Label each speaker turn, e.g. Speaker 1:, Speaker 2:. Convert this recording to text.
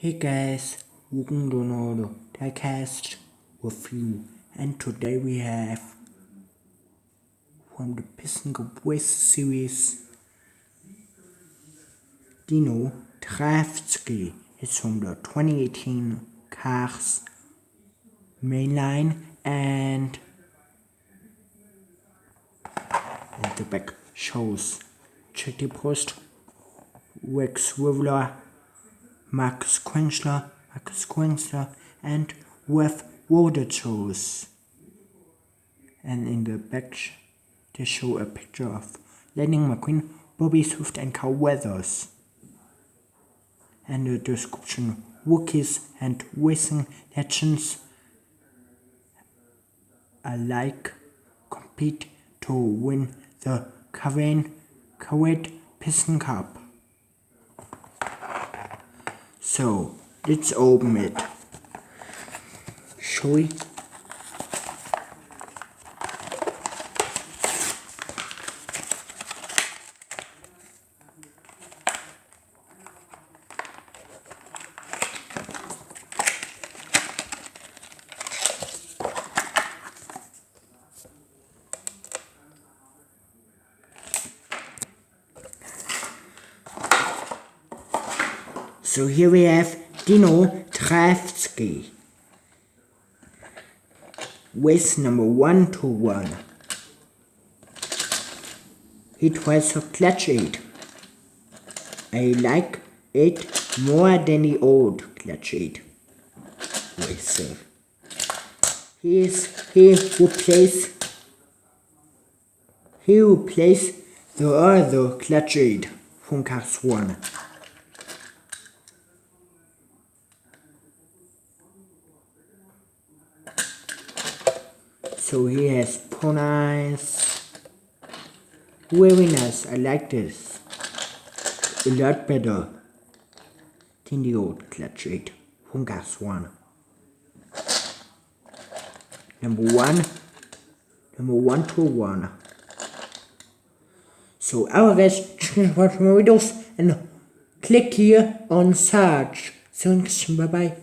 Speaker 1: Hey guys, welcome to another dicast with you, and today we have from the Piston West series Dino Draftsky. It's from the 2018 Cars mainline, and the back shows check the post Rex Riveler, Marcus Quenchler, and with water shows. And in the back they show a picture of Lightning McQueen, Bobby Swift, and Carl Weathers. And the description: rookies and racing legends alike compete to win the Current Piston Cup. So let's open it. Shall we? So here we have Dino Draftsky with number 121. It was a clutch 8. I like it more than the old clutch 8 racing. He replaced the other clutch 8 from Cars 1. So he has ponies. Very nice, I like this. A lot better than the old clutch 8 from Cars 1. Number 1 to 1. So our guys, watch more videos and click here on search. So bye bye.